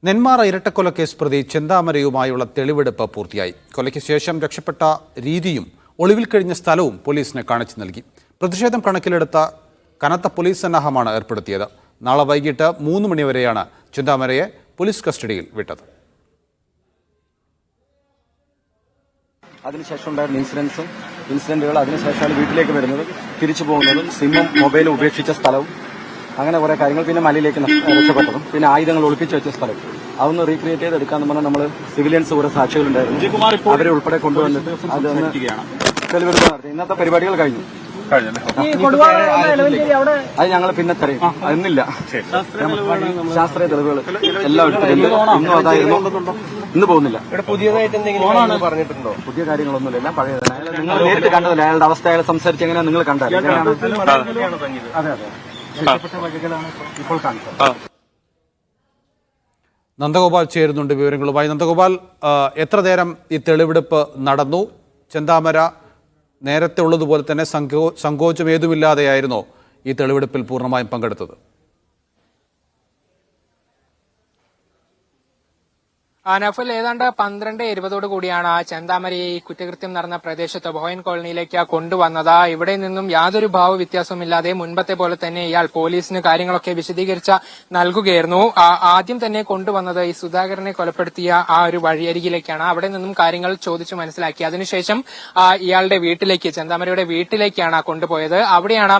നെന്മാറ ഇരട്ടക്കൊലക്കേസ് പ്രതി ചെന്താമരയുമായുള്ള തെളിവെടുപ്പ് പൂർത്തിയായി. കൊലയ്ക്ക് ശേഷം രക്ഷപ്പെട്ട രീതിയും ഒളിവിൽ കഴിഞ്ഞ സ്ഥലവും പോലീസിന് കാണിച്ചു നൽകി. പ്രതിഷേധം കണക്കിലെടുത്ത കനത്ത പോലീസ് സന്നാഹമാണ് ഏർപ്പെടുത്തിയത്. നാളെ വൈകിട്ട് 3 മണിവരെയാണ് ചെന്താമരയെ പോലീസ് കസ്റ്റഡിയിൽ വിട്ടത്. അതിനുശേഷം ഉണ്ടായിരുന്ന ഇൻസിഡന്റുകൾ അതിനുശേഷമാണ് വീട്ടിലേക്ക് വരുന്നത്, തിരിച്ചു പോകുന്നതും സിമ്മും മൊബൈലും ഉപേക്ഷിച്ച സ്ഥലവും, അങ്ങനെ കുറെ കാര്യങ്ങൾ. പിന്നെ മലയിലേക്ക് രക്ഷപ്പെട്ടതും, പിന്നെ ആയുധങ്ങൾ ഒളിപ്പിച്ചു വെച്ച സ്ഥലം അതൊന്ന് റീക്രിയേറ്റ് ചെയ്തെടുക്കാന്ന് പറഞ്ഞാൽ നമ്മൾ സിവിലിയൻസ് കുറെ സാക്ഷികളുണ്ടായിരുന്നു, അവരെ ഉൾപ്പെടെ കൊണ്ടുവന്നിട്ട് അതൊന്ന് തെളിവെടുപ്പ് നടത്തി. ഇന്നത്തെ പരിപാടികൾ കഴിഞ്ഞു. അത് ഞങ്ങൾ പിന്നെ തരയും. അതൊന്നില്ല, ശാസ്ത്രീയ തെളിവുകൾ എല്ലാം എടുത്തിട്ടുണ്ട്. ഇന്നും അതായിരുന്നു, ഇന്ന് പോകുന്നില്ല. പുതിയതായിട്ട് എന്തെങ്കിലും പറഞ്ഞിട്ടുണ്ടോ? പുതിയ കാര്യങ്ങളൊന്നുമില്ല, എല്ലാം പഴയ. നിങ്ങൾ നേരിട്ട് കണ്ടതല്ലേ, അയാളുടെ അവസ്ഥ, അയാളെ സംസാരിച്ച് എങ്ങനെയാണ് നിങ്ങൾ കണ്ടത്? അതെ അതെ, രക്ഷപ്പെട്ട വഴികളാണ് ഇപ്പോൾ കാണിച്ചത്. നന്ദഗോപാൽ ചേരുന്നുണ്ട് വിവരങ്ങളുമായി. നന്ദഗോപാൽ, എത്ര നേരം ഈ തെളിവെടുപ്പ് നടന്നു? ചെന്താമര നേരത്തെ ഉള്ളതുപോലെ തന്നെ സങ്കോചം ഏതുമില്ലാതെയായിരുന്നോ ഈ തെളിവെടുപ്പിൽ പൂർണ്ണമായും പങ്കെടുത്തത്? നഫൽ, ഏതാണ്ട് 12:20 കൂടിയാണ് ചെന്താമരയെ ഈ കുറ്റകൃത്യം നടന്ന പ്രദേശത്ത് ബോയൻ കോളനിയിലേക്ക് കൊണ്ടുവന്നത്. ഇവിടെ നിന്നും യാതൊരു ഭാവവ്യത്യാസവുമില്ലാതെ മുൻപത്തെ പോലെ തന്നെ ഇയാൾ പോലീസിന് കാര്യങ്ങളൊക്കെ വിശദീകരിച്ച് നൽകുകയായിരുന്നു. ആദ്യം തന്നെ കൊണ്ടുവന്നത് ഈ സുധാകരനെ കൊലപ്പെടുത്തിയ ആ ഒരു വഴിയരികിലേക്കാണ്. അവിടെ നിന്നും കാര്യങ്ങൾ ചോദിച്ചു മനസ്സിലാക്കി. അതിനുശേഷം ഇയാളുടെ വീട്ടിലേക്ക്, ചെന്താമരയുടെ വീട്ടിലേക്കാണ് കൊണ്ടുപോയത്. അവിടെയാണ്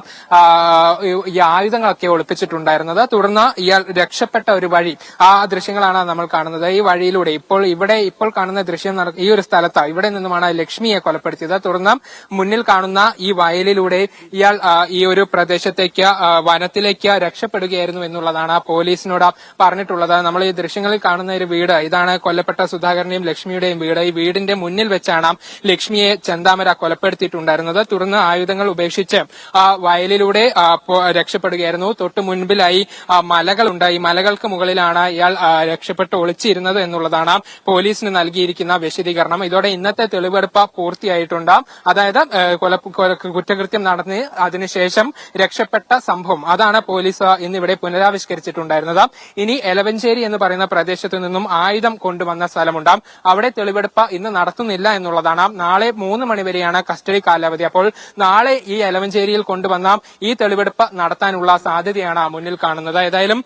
ഈ ആയുധങ്ങളൊക്കെ ഒളിപ്പിച്ചിട്ടുണ്ടായിരുന്നത്. തുടർന്ന് ഇയാൾ രക്ഷപ്പെട്ട ഒരു വഴി, ആ ദൃശ്യങ്ങളാണ് നമ്മൾ കാണുന്നത്. ഈ വഴി ഇപ്പോൾ കാണുന്ന ദൃശ്യം ഈ ഒരു സ്ഥലത്ത് ഇവിടെ നിന്നുമാണ് ലക്ഷ്മിയെ കൊലപ്പെടുത്തിയത്. തുടർന്ന് മുന്നിൽ കാണുന്ന ഈ വയലിലൂടെ ഇയാൾ ഈ ഒരു പ്രദേശത്തേക്ക്, വനത്തിലേക്ക് രക്ഷപ്പെടുകയായിരുന്നു എന്നുള്ളതാണ് പോലീസിനോട് പറഞ്ഞിട്ടുള്ളത്. നമ്മൾ ഈ ദൃശ്യങ്ങളിൽ കാണുന്ന ഒരു വീട്, ഇതാണ് കൊല്ലപ്പെട്ട സുധാകരന്റെയും ലക്ഷ്മിയുടെയും വീട്. ഈ വീടിന്റെ മുന്നിൽ വെച്ചാണ് ലക്ഷ്മിയെ ചെന്താമര കൊലപ്പെടുത്തിയിട്ടുണ്ടായിരുന്നത്. തുടർന്ന് ആയുധങ്ങൾ ഉപേക്ഷിച്ച് വയലിലൂടെ രക്ഷപ്പെടുകയായിരുന്നു. തൊട്ടു മുൻപിലായി മലകളുണ്ട്. ഈ മലകൾക്ക് മുകളിലാണ് ഇയാൾ രക്ഷപ്പെട്ട് ഒളിച്ചിരുന്നത് എന്നുള്ളതാണ് പോലീസിന് നൽകിയിരിക്കുന്ന വിശദീകരണം. ഇതോടെ ഇന്നത്തെ തെളിവെടുപ്പ് പൂർത്തിയായിട്ടുണ്ട്. അതായത് കുറ്റകൃത്യം നടന്ന് അതിനുശേഷം രക്ഷപ്പെട്ട സംഭവം, അതാണ് പോലീസ് ഇന്നിവിടെ പുനരാവിഷ്കരിച്ചിട്ടുണ്ടായിരുന്നത്. ഇനി എലവഞ്ചേരി എന്ന് പറയുന്ന പ്രദേശത്തു നിന്നും ആയുധം കൊണ്ടുവന്ന സ്ഥലമുണ്ട്. അവിടെ തെളിവെടുപ്പ് ഇന്ന് നടത്തുന്നില്ല എന്നുള്ളതാണ്. നാളെ 3 മണിവരെയാണ് കസ്റ്റഡി കാലാവധി. അപ്പോൾ നാളെ ഈ എലവഞ്ചേരിയിൽ കൊണ്ടുവന്ന ഈ തെളിവെടുപ്പ് നടത്താനുള്ള സാധ്യതയാണ് മുന്നിൽ കാണുന്നത്. ഏതായാലും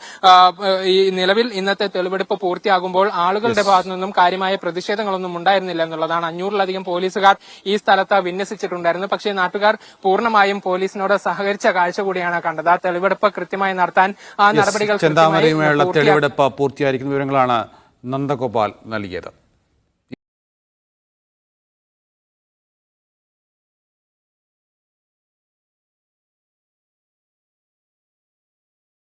ഈ നിലവിൽ ഇന്നത്തെ തെളിവെടുപ്പ് പൂർത്തിയാകുമ്പോൾ ആളുകളുടെ ഭാഗത്തു നിന്നും കാര്യമായ പ്രതിഷേധങ്ങളൊന്നും ഉണ്ടായിരുന്നില്ല എന്നുള്ളതാണ്. 500-ലധികം പോലീസുകാർ ഈ സ്ഥലത്ത് വിന്യസിച്ചിട്ടുണ്ടായിരുന്നു. പക്ഷേ നാട്ടുകാർ പൂർണ്ണമായും പോലീസിനോട് സഹകരിച്ച കാഴ്ച കൂടിയാണ് കണ്ടത്. തെളിവെടുപ്പ് കൃത്യമായി നടത്താൻ ആ നടപടികൾ ചെന്താമരയുമായുള്ള തെളിവെടുപ്പ് പൂർത്തിയായിരിക്കുന്ന വിവരങ്ങളാണ് നന്ദഗോപാൽ നൽകിയത്.